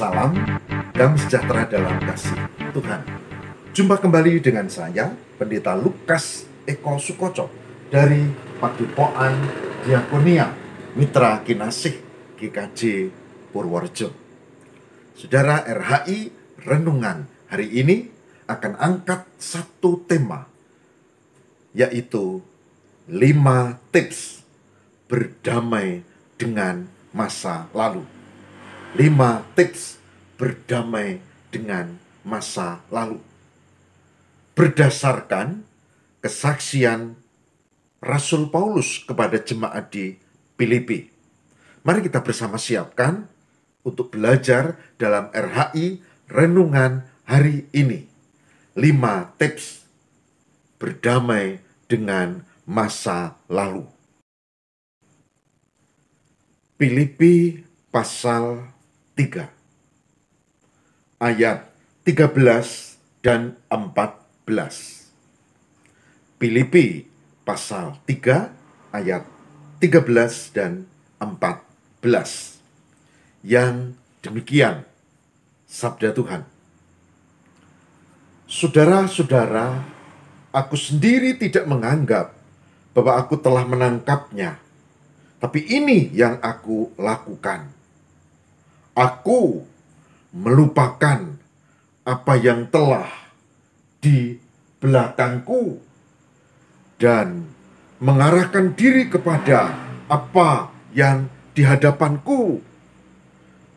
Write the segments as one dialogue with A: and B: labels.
A: Salam, damai sejahtera dalam kasih Tuhan. Jumpa kembali dengan saya, Pendeta Lukas Eko Sukoco dari Padupoan Diakonia Mitra Kinasih GKJ Purworejo. Saudara, RHI Renungan hari ini akan angkat satu tema, yaitu 5 tips berdamai dengan masa lalu. 5 tips berdamai dengan masa lalu. Berdasarkan kesaksian Rasul Paulus kepada jemaat di Filipi. Mari kita bersama siapkan untuk belajar dalam RHI Renungan hari ini. 5 tips berdamai dengan masa lalu. Filipi pasal 3 ayat 13 dan 14. Filipi pasal 3 ayat 13 dan 14. Yang demikian sabda Tuhan. Saudara-saudara, aku sendiri tidak menganggap bahwa aku telah menangkapnya, tapi ini yang aku lakukan. Aku melupakan apa yang telah di belakangku dan mengarahkan diri kepada apa yang di hadapanku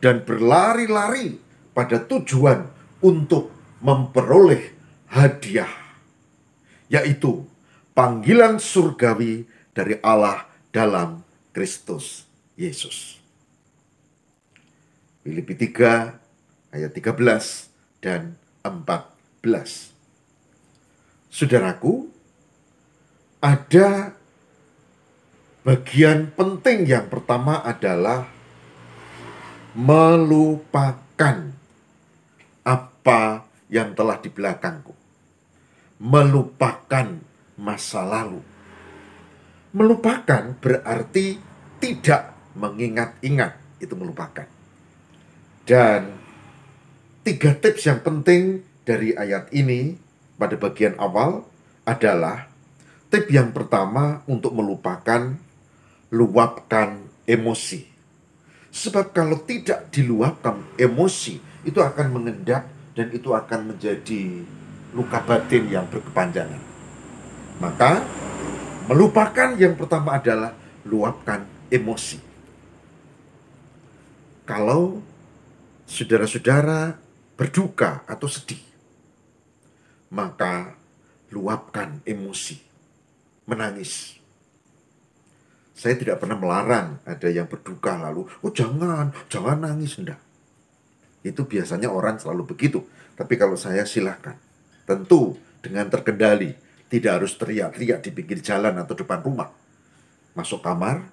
A: dan berlari-lari pada tujuan untuk memperoleh hadiah, yaitu panggilan surgawi dari Allah dalam Kristus Yesus. Filipi 3 ayat 13 dan 14. Saudaraku, ada bagian penting yang pertama adalah melupakan apa yang telah di belakangku. Melupakan masa lalu. Melupakan berarti tidak mengingat-ingat, itu melupakan. Dan 3 tips yang penting dari ayat ini pada bagian awal adalah tip yang pertama untuk melupakan, luapkan emosi. Sebab kalau tidak diluapkan emosi, itu akan mengendap dan itu akan menjadi luka batin yang berkepanjangan. Maka melupakan yang pertama adalah luapkan emosi. Kalau saudara-saudara berduka atau sedih, maka luapkan emosi, menangis. Saya tidak pernah melarang ada yang berduka lalu, jangan nangis, enggak. Itu biasanya orang selalu begitu. Tapi kalau saya silahkan, tentu dengan terkendali, tidak harus teriak-teriak di pinggir jalan atau depan rumah. Masuk kamar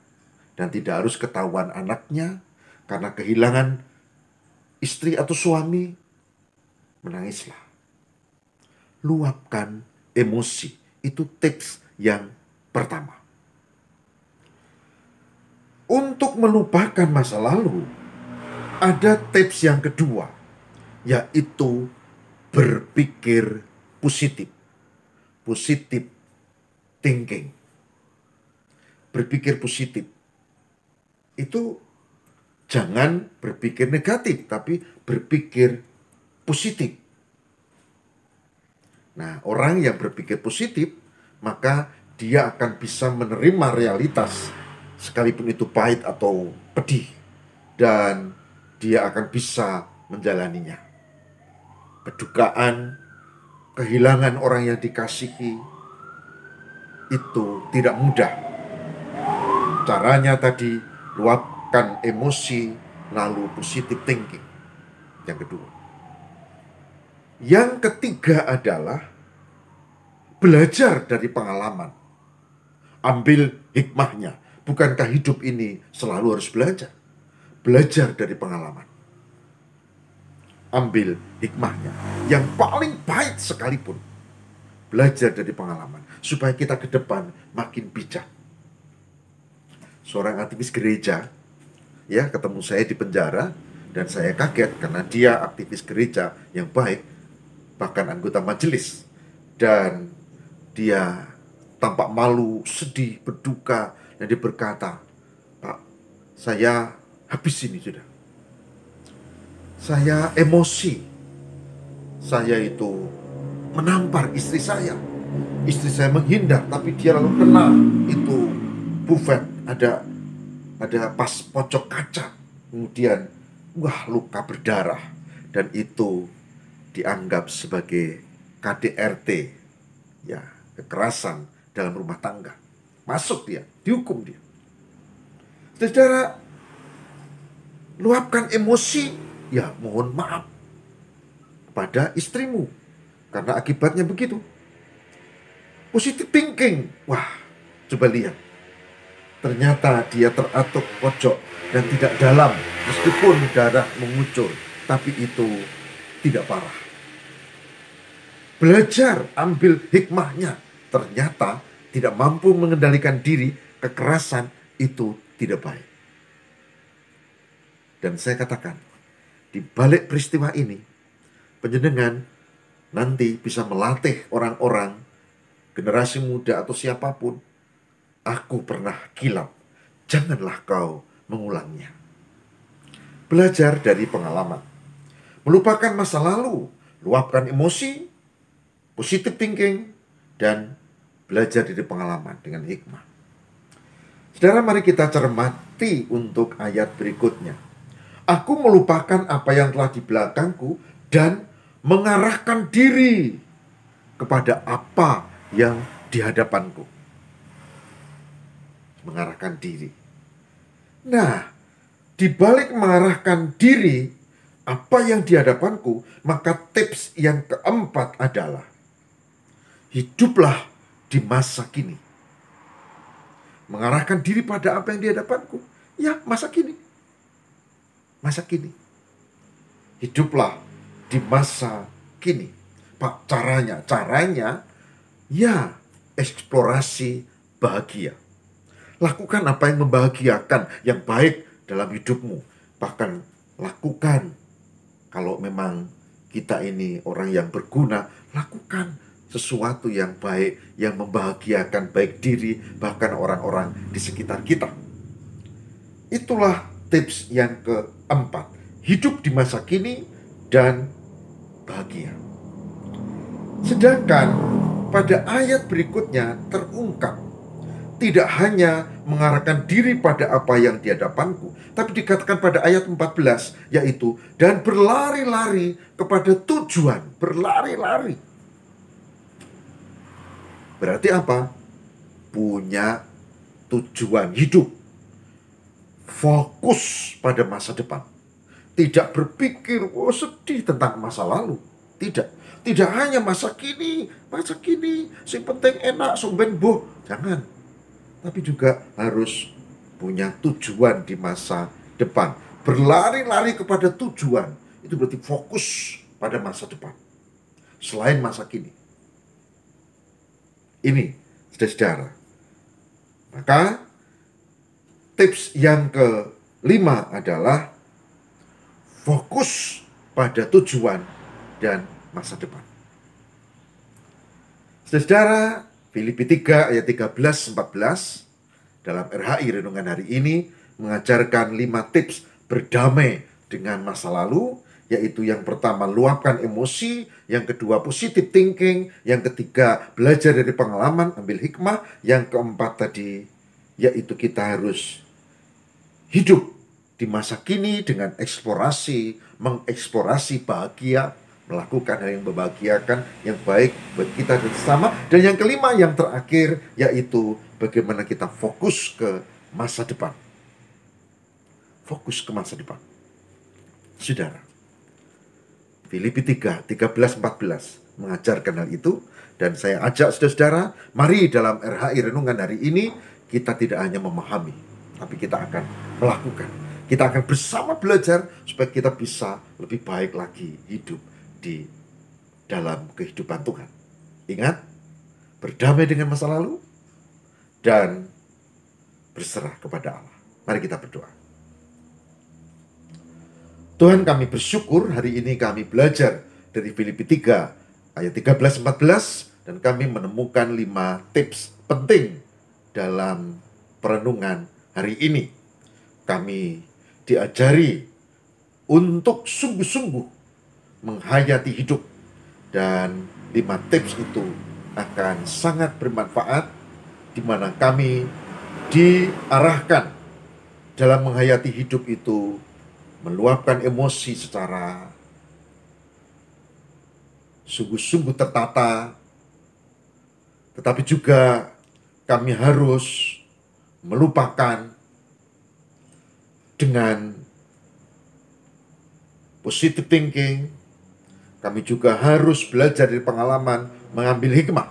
A: dan tidak harus ketahuan anaknya karena kehilangan istri atau suami, menangislah. Luapkan emosi. Itu tips yang pertama. Untuk melupakan masa lalu, ada tips yang kedua, yaitu berpikir positif. Positive thinking. Berpikir positif. Itu jangan berpikir negatif, tapi berpikir positif. Nah, orang yang berpikir positif, maka dia akan bisa menerima realitas, sekalipun itu pahit atau pedih, dan dia akan bisa menjalaninya. Kedukaan, kehilangan orang yang dikasihi, itu tidak mudah. Caranya tadi, luapkan emosi, lalu positive thinking. Yang kedua. Yang ketiga adalah belajar dari pengalaman. Ambil hikmahnya. Bukankah hidup ini selalu harus belajar? Belajar dari pengalaman. Ambil hikmahnya. Yang paling pahit sekalipun, belajar dari pengalaman. Supaya kita ke depan makin bijak. Seorang aktivis gereja, ya, ketemu saya di penjara, Dan saya kaget karena dia aktivis gereja yang baik, bahkan anggota majelis. Dan dia tampak malu, sedih, berduka, dan dia berkata, "Pak, saya habis ini sudah. Saya emosi. Saya itu menampar istri saya. Istri saya menghindar, tapi dia lalu kena itu buffet, ada pas pojok kaca. Kemudian, wah, luka berdarah. Dan itu dianggap sebagai KDRT, ya, kekerasan dalam rumah tangga. Masuk dia, dihukum dia. Saudara, luapkan emosi, ya mohon maaf kepada istrimu, karena akibatnya begitu. Positive thinking, wah, coba lihat. Ternyata dia teratuk pojok dan tidak dalam, meskipun darah mengucur, tapi itu tidak parah. Belajar, ambil hikmahnya. Ternyata tidak mampu mengendalikan diri, kekerasan itu tidak baik. Dan saya katakan, di balik peristiwa ini, panjenengan nanti bisa melatih orang-orang, generasi muda atau siapapun. Aku pernah kilap, janganlah kau mengulangnya. Belajar dari pengalaman, melupakan masa lalu, luapkan emosi, positive thinking, dan belajar dari pengalaman dengan hikmah. Saudara, mari kita cermati untuk ayat berikutnya. Aku melupakan apa yang telah di belakangku dan mengarahkan diri kepada apa yang di hadapanku. Mengarahkan diri. Nah, di balik mengarahkan diri, apa yang di hadapanku, maka tips yang keempat adalah hiduplah di masa kini. Mengarahkan diri pada apa yang di hadapanku, ya masa kini. Masa kini. Hiduplah di masa kini. Pak, caranya ya eksplorasi bahagia. Lakukan apa yang membahagiakan, yang baik dalam hidupmu. Bahkan lakukan, kalau memang kita ini orang yang berguna, lakukan sesuatu yang baik, yang membahagiakan baik diri, bahkan orang-orang di sekitar kita. Itulah tips yang keempat. Hidup di masa kini dan bahagia. Sedangkan pada ayat berikutnya terungkap, tidak hanya mengarahkan diri pada apa yang di hadapanku, tapi dikatakan pada ayat 14, yaitu, dan berlari-lari kepada tujuan. Berlari-lari. Berarti apa? Punya tujuan hidup. Fokus pada masa depan. Tidak berpikir, oh sedih tentang masa lalu. Tidak. Tidak hanya masa kini, yang penting enak, sumben boh. Jangan. Tapi juga harus punya tujuan di masa depan. Berlari-lari kepada tujuan, itu berarti fokus pada masa depan, selain masa kini. Ini, saudara-saudara. Maka, tips yang kelima adalah fokus pada tujuan dan masa depan. Saudara, Filipi 3 ayat 13-14 dalam RHI Renungan hari ini mengajarkan 5 tips berdamai dengan masa lalu, yaitu yang pertama luapkan emosi, yang kedua positive thinking, yang ketiga belajar dari pengalaman, ambil hikmah, yang keempat tadi yaitu kita harus hidup di masa kini dengan eksplorasi, mengeksplorasi bahagia, melakukan hal yang membahagiakan, yang baik buat kita dan sesama. Dan yang kelima, yang terakhir, yaitu bagaimana kita fokus ke masa depan. Fokus ke masa depan. Saudara, Filipi 3, 13-14 mengajarkan hal itu. Dan saya ajak saudara-saudara, mari dalam RHI Renungan hari ini, kita tidak hanya memahami, tapi kita akan melakukan. Kita akan bersama belajar supaya kita bisa lebih baik lagi hidup di dalam kehidupan Tuhan. Ingat, berdamai dengan masa lalu dan berserah kepada Allah. Mari kita berdoa. Tuhan, kami bersyukur hari ini kami belajar dari Filipi 3 ayat 13-14 dan kami menemukan 5 tips penting dalam perenungan hari ini. Kami diajari untuk sungguh-sungguh menghayati hidup, dan 5 tips itu akan sangat bermanfaat di mana kami diarahkan dalam menghayati hidup itu meluapkan emosi secara sungguh-sungguh tertata, tetapi juga kami harus melupakan dengan positive thinking. Kami juga harus belajar dari pengalaman, mengambil hikmah.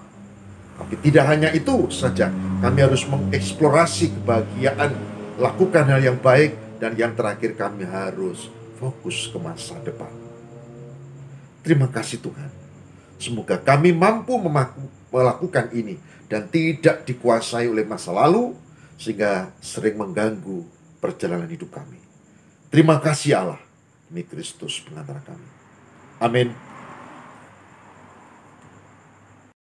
A: Tapi tidak hanya itu saja, kami harus mengeksplorasi kebahagiaan, lakukan hal yang baik, dan yang terakhir kami harus fokus ke masa depan. Terima kasih Tuhan. Semoga kami mampu melakukan ini dan tidak dikuasai oleh masa lalu sehingga sering mengganggu perjalanan hidup kami. Terima kasih Allah, demi Kristus pengantara kami. Amin.